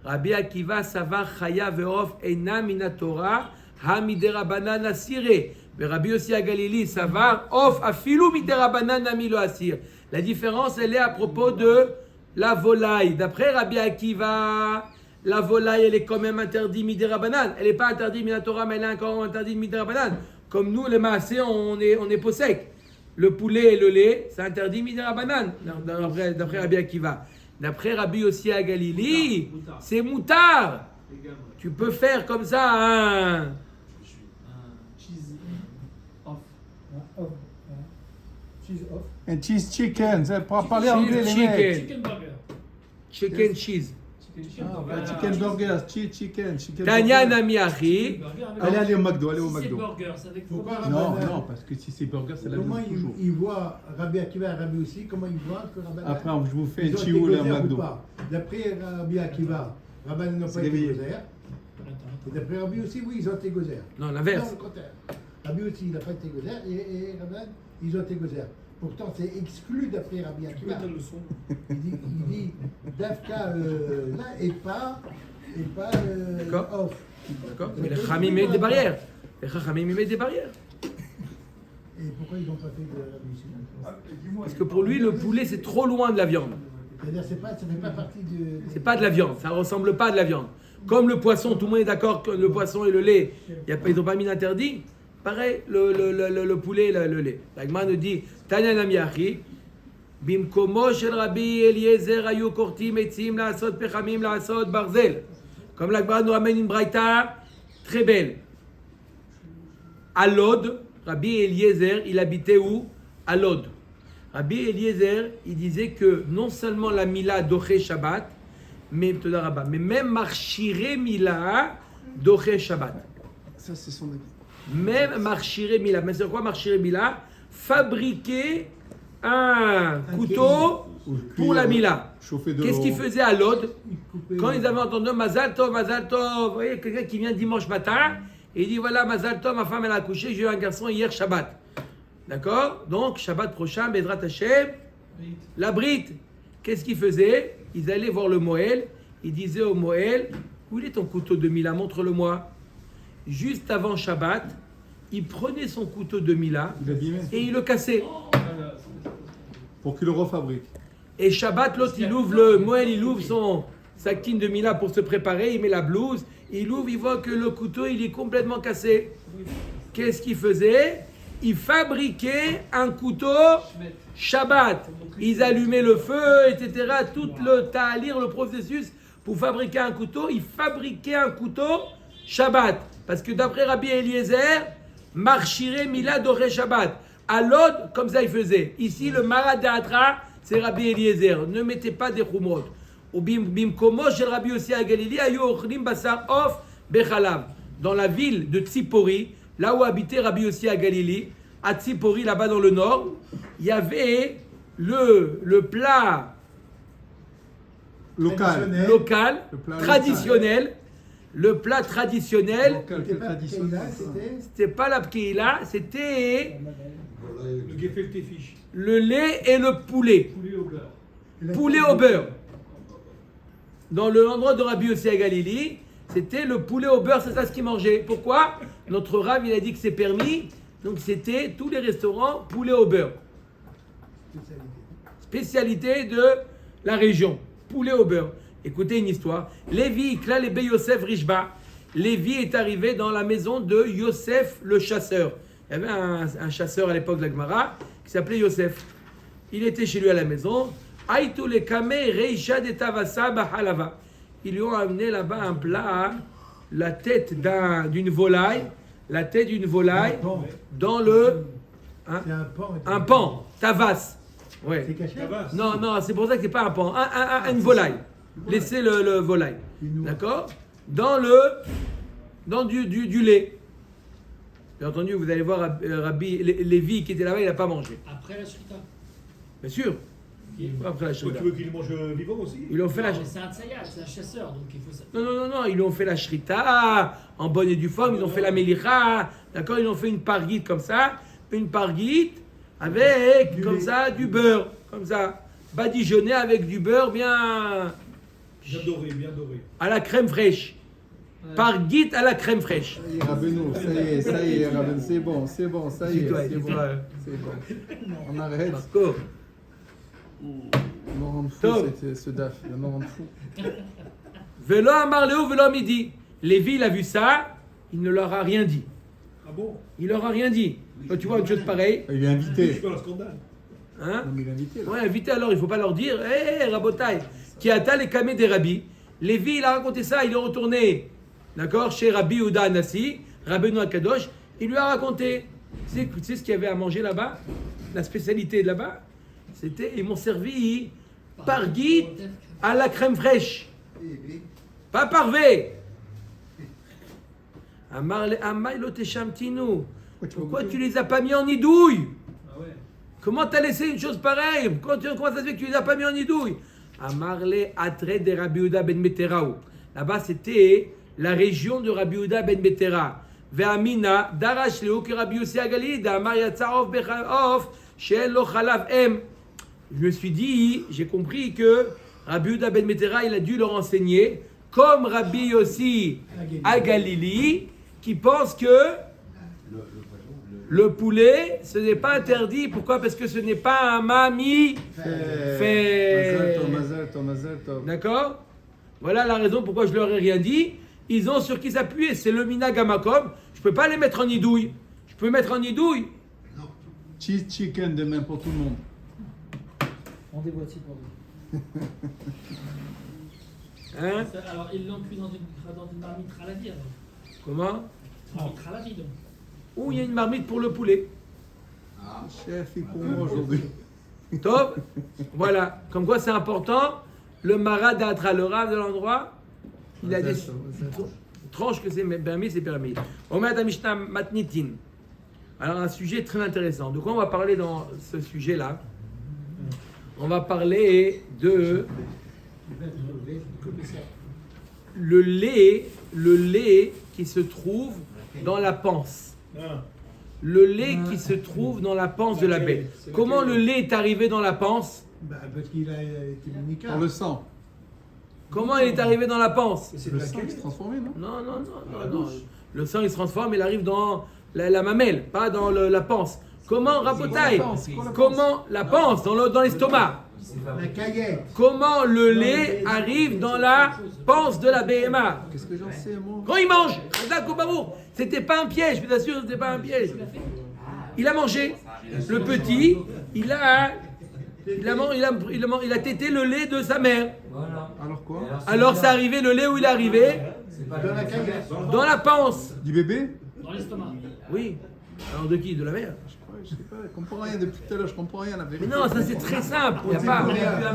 Rabbi Akiva, Savar, Chaya, Veof, Eina, Minatora, Hamidera, Banana, Sire. Mais Rabbi Yossi à Galilée, Savar, Of, Afilou, Midera, Banana, Milo, Asir. La différence, elle est à propos de la volaille. D'après Rabbi Akiva, la volaille, elle est quand même interdite Midera, Banana. Elle n'est pas interdite Minatora, mais elle est encore interdite Midera, Banana. Comme nous, les Maasé, on est peau sec. Le poulet et le lait, c'est interdit Midera, Banana. D'après Rabbi Akiva. D'après Rabbi Yossi à Galilée, c'est moutard. Tu peux faire comme ça un cheese off. Cheese off. Un cheese chicken, ça pour parler anglais les chicken. mecs. Chicken burger. Chicken cheese. Chicken burger, cheese chicken. Tanya burger. Nami Achi. Allez au McDo, allez au Si c'est McDo. burger, c'est avec Pourquoi fromage. Non, parce que si c'est burger, c'est la Comment même toujours. il voit Rabbi Akiva et Rabbi aussi, comment il voit que Rabbi Après, je vous fais ils un ont été chioul et un gozer ou McDo. pas? D'après Rabbi Akiva, Rabbi n'ont C'est pas été réveillé. gozer. Et d'après Rabbi aussi, oui, ils ont été gozer. Non, Non, l'inverse. le contraire. Rabbi aussi, il n'a pas été gozer et Rabbi, ils ont été gozer. Pourtant, c'est exclu d'après Rabbi Tu peux Akiva. mettre le son. Il dit Dafka là et pas D'accord. off. D'accord. Mais les Khamim mettent des barrières. Les Khamim mettent des barrières. Et pourquoi ils n'ont pas fait de Rabbi aussi? Parce que pour lui, le poulet, c'est trop loin de la viande. C'est-à-dire, ça ne fait pas partie de. C'est pas de la viande. Ça ressemble pas à de la viande. Comme le poisson, tout le monde est d'accord que le poisson et le lait, ils n'ont pas mis d'interdit. Pareil, le poulet et le lait. La Gemara nous dit Tanya Nami Achi, Bimkomo shel Rabbi Eliezer ayu kortim etzim la'asot pechamim la'asot barzel. Comme la Gemara nous ramène une braïta très belle. À Lod, Rabbi Eliezer, il habitait où? À Lod. Rabbi Eliezer, il disait que non seulement la Mila doché Shabbat, mais même Marchiré Mila, doché Shabbat. Ça, c'est son avis. Même marchiré mila. Mais c'est quoi marchiré mila? Fabriquer un couteau pour la mila. Chauffer de Qu'est-ce l'eau. qu'ils faisaient à Lod? Couper- Quand ils avaient entendu Mazal Tov, vous voyez, quelqu'un qui vient dimanche matin et il dit voilà, Mazal Tov, ma femme elle a accouché, j'ai eu un garçon hier Shabbat. D'accord? Donc, Shabbat prochain, Bezrat Hashem, la Brite. Qu'est-ce qu'ils faisaient? Ils allaient voir le Moël, ils disaient au Moël, où est ton couteau de Mila? Montre-le-moi. Juste avant Shabbat, il prenait son couteau de Mila Il abîmait. et il le cassait. Pour qu'il le refabrique. Et Shabbat, l'autre, il ouvre le Moël, il ouvre sa quine de Mila pour se préparer, il met la blouse, il ouvre, il voit que le couteau, il est complètement cassé. Qu'est-ce qu'il faisait? Il fabriquait un couteau Shabbat. Ils allumaient le feu, etc. Tout le ta'alir, le processus pour fabriquer un couteau. Ils fabriquaient un couteau Shabbat. Parce que d'après Rabbi Eliezer, marchiré Mila doré Shabbat. À Lod, comme ça, il faisait. Ici, le Marad d'Atra, c'est Rabbi Eliezer. Ne mettez pas des chumrot. Ou bimkomo shel Rabbi Yossi à Galilée, ayu ochlim basar of bechalav. Dans la ville de Tzipori, là où habitait Rabbi Yossi à Galilée, à Tzipori, là-bas dans le nord, il y avait le plat Local. local, Le plat traditionnel. Le plat traditionnel, Local, C'était que pas traditionnel. Keïla, c'était c'était pas la pkeïla, c'était Le gefilte fish. le lait et le poulet. Poulet au beurre. Poulet au beurre. Dans l'endroit de Rabbi Yossi à Galilée, c'était le poulet au beurre, c'est ça ce qu'ils mangeaient. Pourquoi? Notre Rav, il a dit que c'est permis, donc c'était tous les restaurants poulet au beurre. Spécialité de la région, poulet au beurre. Écoutez une histoire. Lévi, là les Yosef Rishba. Lévi est arrivé dans la maison de Yosef le chasseur. Il y avait un chasseur à l'époque de la Gemara qui s'appelait Yosef. Il était chez lui à la maison. Aïtou le kame reisha de tavasa bahalava. Ils lui ont amené là-bas un plat, la tête d'une volaille, la tête d'une volaille dans le C'est un pan. un pan, tavas. Ouais. C'est caché. Non, non, c'est pour ça que c'est pas un pan, une volaille. Laissez le volaille. Une noix. D'accord? Dans du lait. Bien entendu, vous allez voir Rabbi Lévi qui était là-bas, il n'a pas mangé. Après la shrita. Bien sûr. Après la Tu shrita. veux qu'il mange vivant aussi? Ils lui ont fait la Non, mais c'est un tsayat, c'est un chasseur, donc il faut ça. Non, ils lui ont fait la shrita en bonne et due forme, ils ont fait la melicha, d'accord? Ils ont fait une parguite comme ça, une parguite avec, comme ça, du beurre, comme ça. Badigeonné avec du beurre bien Bien doré, bien doré. à la crème fraîche. Parguite à la crème fraîche. Ça y est, Rabbeinu, ça y est, Rabbeinu, c'est bon, ça y est, Dis-toi, c'est bon. dis-toi. C'est bon. On arrête. Marco. Il me rend fou, Top. ce DAF, il me rend fou. Velo amar Léo, velo midi. Lévi, il a vu ça, il ne leur a rien dit. Ah bon? Il leur a rien dit. Quand tu vois une chose pareille, Il est Je invité. fais un scandale. hein? Non, mais il est invité, là. Ouais, invité alors, il ne faut pas leur dire, hé, Rabotai, qui a les kamé des rabbis. Lévi, il a raconté ça, il est retourné, d'accord, chez Rabbi Ouda Anassi, Rabbeinu Akadosh, il lui a raconté. Tu sais ce qu'il y avait à manger là-bas? La spécialité de là-bas, c'était, ils m'ont servi parguite à la crème fraîche. Pas parvé. Pourquoi tu les as pas mis en idouille? Ah ouais. Comment t'as laissé une chose pareille? Comment ça se fait que tu les as pas mis en idouille? Amarle Atre de Rabbi Yehuda ben Beteraou. Là-bas, c'était la région de Rabbi Yehuda ben Betera. Ve'amina darash leo que Rabbi Yossi Agali d'Amar Yatzarov Bechaof she'en lo chalav em. Je me suis dit, j'ai compris que Rabbi Yehuda ben Betera, il a dû leur enseigner, comme Rabbi Yossi à Galilée, qui pense que le poulet, ce n'est pas interdit. Pourquoi? Parce que ce n'est pas un mami fait. Mazel tov. D'accord? Voilà la raison pourquoi je leur ai rien dit. Ils ont sur qui s'appuyer. C'est le minagamakom. Je ne peux pas les mettre en idouille. Je peux mettre en idouille. Cheese chicken demain pour tout le monde. Rendez-vous à pour vous. Hein? Alors, ils l'ont cuit dans une marmite ralavi alors. Comment? Marmite ralavi donc. Ou il y a une marmite pour le poulet. Chef, il pour moi aujourd'hui. Top. Voilà. Comme quoi c'est important. Le marad d'Atra, le rave de l'endroit, il a des. tranche que c'est permis, c'est permis. Omer Mishnah Matnitin. Alors un sujet très intéressant. De quoi on va parler dans ce sujet-là? On va parler de le lait qui se trouve dans la panse. Ah. Le lait qui se trouve dans la panse de la bête. Comment le lait est arrivé dans la panse? Bah, parce qu'il a été médical. On le sent. Comment il est arrivé dans la panse? Le sang qui se transforme, non? Non. Le sang il se transforme, il arrive dans la mamelle, pas dans la panse. Comment, Rabotaï? Comment la panse dans l'estomac? La caillette. Comment le lait arrive dans la panse de la BMA? Qu'est-ce que j'en sais, moi? Quand il mange, c'était pas un piège, je vous assure, c'était pas un piège. Il a mangé. Le petit, il a tété le lait de sa mère. Alors quoi? Alors c'est arrivé le lait où il est arrivé? Dans la caillette. Dans la panse. Du bébé? Dans l'estomac. Oui. Alors de qui? De la mère. Je sais pas, je comprends rien depuis tout à l'heure, je comprends rien la Mais vérité. non, ça c'est très simple. Il y a pas.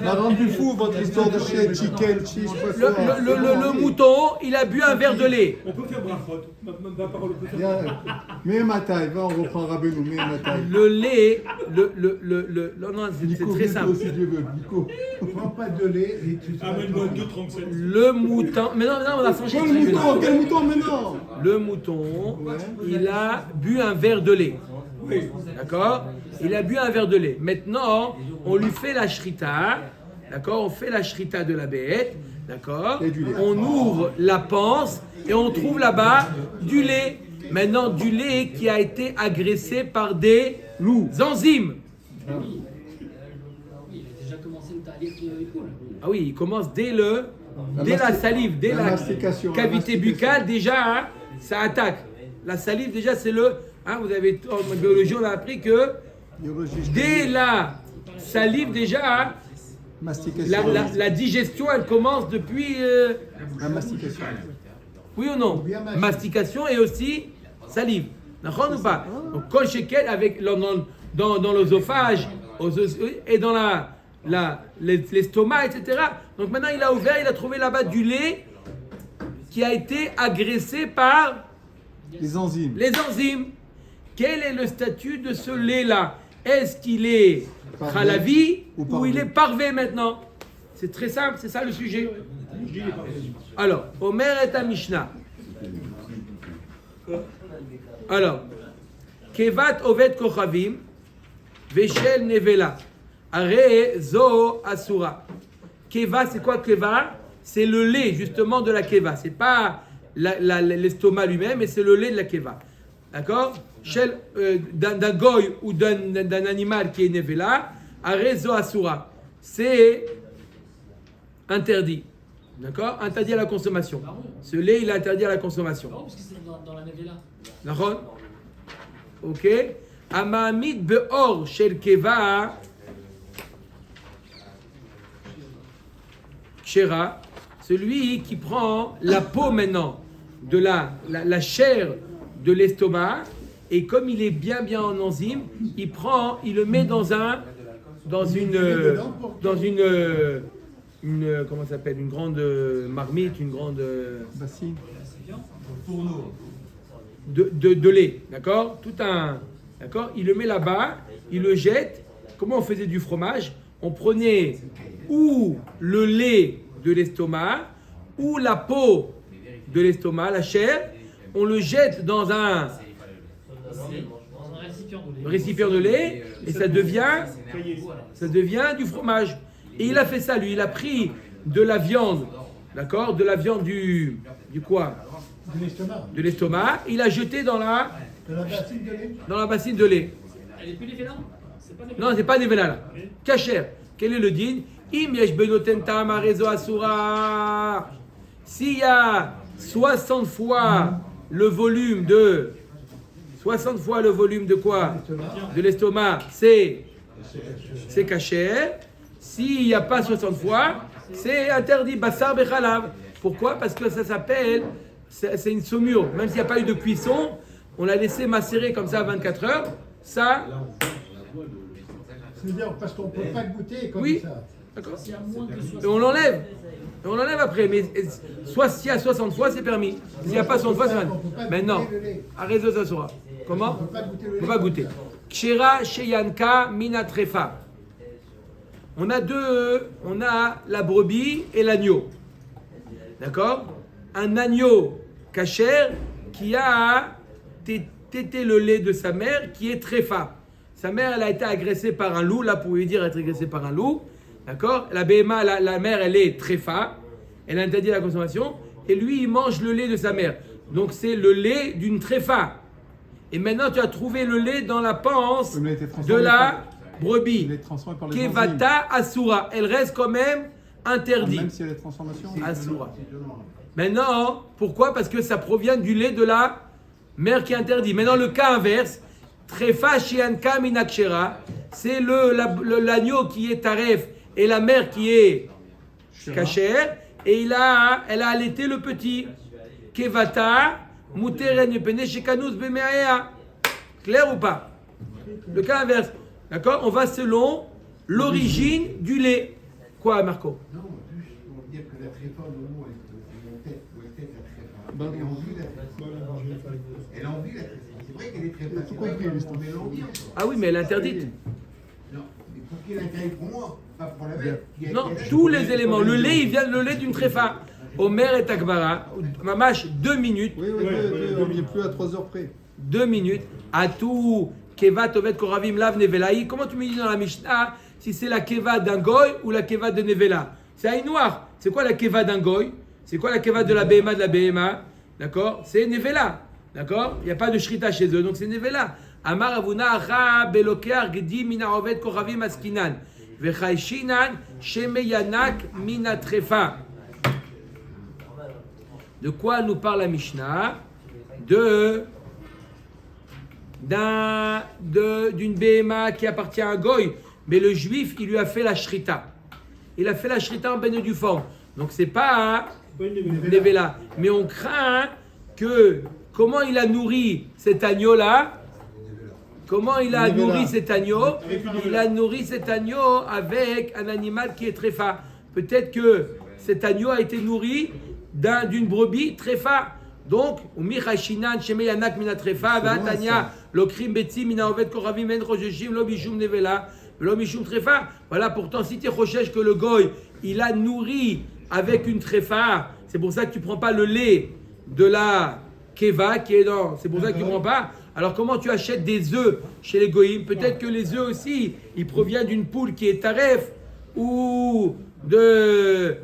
m'a rendu fou votre histoire de chien, chicken, cheese, je sais pas quoi. Le mouton, il a bu un verre de lait. On peut faire brachot. Ma parole peut faire. Viens, mets ma taille, va, on reprend Rabbeinu, mets ma taille. Le lait, non, c'est Nico, très simple. si Dieu veut, Nico. Prends pas de lait et tu te Amène-moi 2,37. Le mouton, mais non, on a changé. Quel mouton maintenant? Le mouton, il a bu un verre de lait. D'accord? Il a bu un verre de lait. Maintenant, on lui fait la shrita. D'accord? On fait la shrita de la bête. D'accord? Et du lait. On ouvre la panse et on trouve là-bas du lait. Maintenant, du lait qui a été agressé par des enzymes. Oui, il a déjà commencé le talif et tout. Ah oui, il commence dès la salive, dès la la mastication, cavité la mastication. buccale, déjà, hein, ça attaque. La salive, déjà, c'est vous avez, en biologie, on a appris que dès la salive, déjà, hein, Mastication. la digestion, elle commence depuis. La mastication. Oui ou non? Bien mâché. Mastication et aussi salive. D'accord ou pas? Donc, kol shekel avec dans l'œsophage et dans l'estomac, etc. Donc maintenant, il a ouvert, il a trouvé là-bas du lait qui a été agressé par Les enzymes. les enzymes. Quel est le statut de ce lait-là? Est-ce qu'il est Parvé khalavi ou ou parvé? il est parvé maintenant? C'est très simple, c'est ça le sujet. Alors, Omer et à Mishnah. Alors, Kevat Ovet Kochavim, Veshel Nevela, Are Zo Asura. Keva, c'est quoi Keva? C'est le lait justement de la Keva. C'est pas l'estomac lui-même, mais c'est le lait de la Keva. D'accord? D'un goy ou d'un animal qui est Nevela, Are Zo Asura. C'est interdit. D'accord? Interdit à la consommation. Ce lait, il est interdit à la consommation. Non, parce que c'est dans la nevela. D'accord? Ok? Amamid be'or shel keva kshera, celui qui prend la peau maintenant de la chair de l'estomac, et comme il est bien en enzyme, il le met dans une comment ça s'appelle, une grande marmite, une grande Bassine. de lait, d'accord? D'accord? Il le met là-bas, il le jette. Comment on faisait du fromage? On prenait ou le lait de l'estomac, ou la peau de l'estomac, la chair, on le jette dans un récipient de lait, et ça devient du fromage. Et il a fait ça, lui, il a pris de la viande, d'accord? De la viande du quoi? De l'estomac. De l'estomac, il a jeté dans la De la bassine de lait. bassine de lait. Elle est plus nevela? C'est pas nevela. Non, c'est pas Nevela là. Kacher. Quel est le din? Im yesh benoten ta'am harezo asura. S'il y a 60 fois le volume de quoi? De l'estomac, c'est kacher. S'il n'y a pas 60 fois, c'est interdit. Bassar bechalav. Pourquoi? Parce que ça s'appelle, c'est une saumure. Même s'il n'y a pas eu de cuisson, on l'a laissé macérer comme ça à 24 heures. Ça, C'est-à-dire parce qu'on ne peut pas le goûter comme oui, ça. D'accord. C'est à moins que 60. Et on l'enlève. Et on l'enlève après. Mais soit s'il y a 60 fois, c'est permis. S'il n'y a pas 60 fois, c'est permis. Maintenant, arrête de s'asseoir. Comment? On ne On va goûter. Kshera sheyanka minatrefa. On a la brebis et l'agneau. D'accord? Un agneau cachère qui a tété le lait de sa mère qui est tréfa. Sa mère, elle a été agressée par un loup. Là, pour lui dire être agressée par un loup. D'accord? La BMA, la mère, elle est tréfa. Elle a interdit la consommation. Et lui, il mange le lait de sa mère. Donc, c'est le lait d'une tréfa. Et maintenant, tu as trouvé le lait dans la panse de la brebis. Il est transformé par les Kevata Asura. Elle reste quand même interdite. Même si elle est transformation. Asura. Maintenant, pourquoi? Parce que ça provient du lait de la mère qui est interdit. Maintenant, le cas inverse, Trefa Shianka Minakshera, c'est l'agneau qui est taref et la mère qui est cachère, et elle a allaité le petit. Kevata Muteren Yepene Shekanus Bemeaea. Clair ou pas? Le cas inverse. D'accord? On va selon l'origine du lait. Quoi, Marco? Non, juste pour dire que la tréfa, au moment où elle était la tréfa, elle a envie la tréfa. Elle a envie la tréfa. C'est vrai qu'elle est tréfa. C'est vrai qu'elle a envie. Ah oui, mais elle est interdite. Non, mais pour qu'il interdit pour moi, pas pour la bête. Non, tous les éléments. Le lait, il vient de le lait d'une tréfa. Omer et Takbara, Mamash, 2 minutes. Oui, on n'est plus à 3 heures près. 2 minutes. À tout Keva Tovet Koravim Lav Nevelaï. Comment tu me dis dans la Mishnah si c'est la Keva d'un goy ou la Keva de Nevela? C'est un noir. C'est quoi la Keva d'un goy? C'est quoi la Keva de la BMA de la BMA? D'accord? C'est Nevela. D'accord? Il n'y a pas de Shrita chez eux, donc c'est Nevela. Amar Avuna Acha Belokear Gedi Mina Ovet Koravim Askinan. Vechaishinan Shemeyanak Mina Trefa. De quoi nous parle la Mishnah? D'une BMA qui appartient à un goy, mais le juif, il lui a fait la shrita. Il a fait la shrita en baigne du fond. Donc c'est pas Nevela. Mais on craint que comment il a nourri cet agneau-là. Comment il a nourri cet agneau? Il a nourri cet agneau avec un animal qui est tréfa. Peut-être que cet agneau a été nourri d'une brebis tréfa. Donc, voilà, pourtant, si tu recherches que le goy, il a nourri avec une tréfa, c'est pour ça que tu ne prends pas le lait de la keva qui est dans. C'est pour ça que tu ne prends pas. Alors, comment tu achètes des œufs chez les goyim? Peut-être que les œufs aussi, ils proviennent d'une poule qui est taref ou de.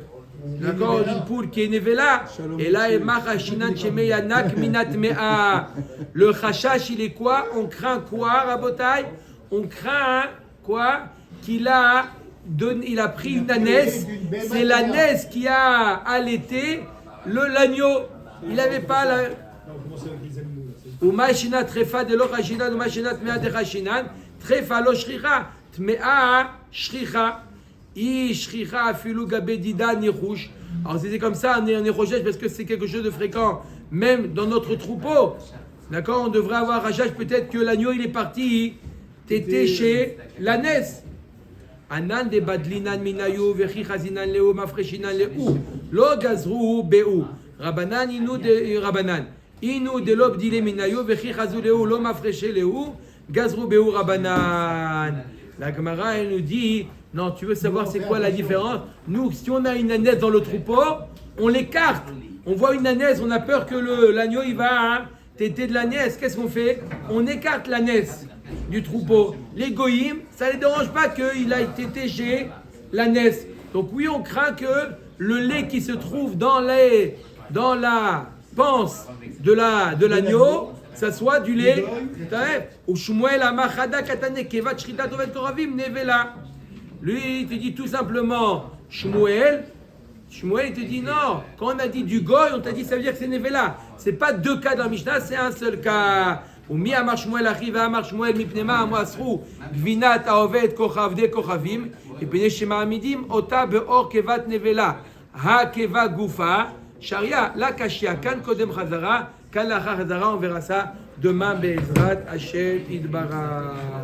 D'accord, d'une poule qui est nevela. Et là, le chachash, il est quoi? On craint quoi, Rabotai? On craint quoi? Il a pris une ânesse. C'est l'ânesse qui a allaité l'agneau. Il n'avait pas la. Umashina trefa de lo chashinan, umashina tmea de chashinan, trefa lo shricha, tmea shricha. Alors c'est comme ça, on est recherche parce que c'est quelque chose de fréquent, même dans notre troupeau. D'accord, on devrait avoir rachage, peut-être que l'agneau il est parti tété chez l'ânesse. Anan de badlinan minayu vechi chazinan leu mafreshinan leu lo gazru beu rabanan inu de lobdile minayu vechi chazu leu lo mafreshe leu gazru beu rabanan. La Gemara elle nous dit non, tu veux savoir c'est quoi la différence? Nous, si on a une ânesse dans le troupeau, on l'écarte. On voit une ânesse, on a peur que l'agneau il va téter de l'ânesse. Qu'est-ce qu'on fait? On écarte l'ânesse du troupeau. Les goyim, ça ne les dérange pas qu'il aille téter chez l'ânesse. Donc oui, on craint que le lait qui se trouve dans la panse de l'agneau, ça soit du lait. Ou Shmuel amachada katane kevat shrita tovet koravim nevela. Lui, il te dit tout simplement, Shmuel, il te dit non. Quand on a dit du goy, on t'a dit ça veut dire que c'est Nevela. C'est pas 2 cas dans la Mishnah, c'est un seul cas. Ou mi amar Shmuel achiva amar Shmuel mipnema amasru gvinat aovet kochavde kochavim et pene shema amidim ota beor kevat Nevela ha keva gufa sharia la kashia kan kodem chazara kan lachar chazara on verra ça demain be'ezrat Hashem idbara.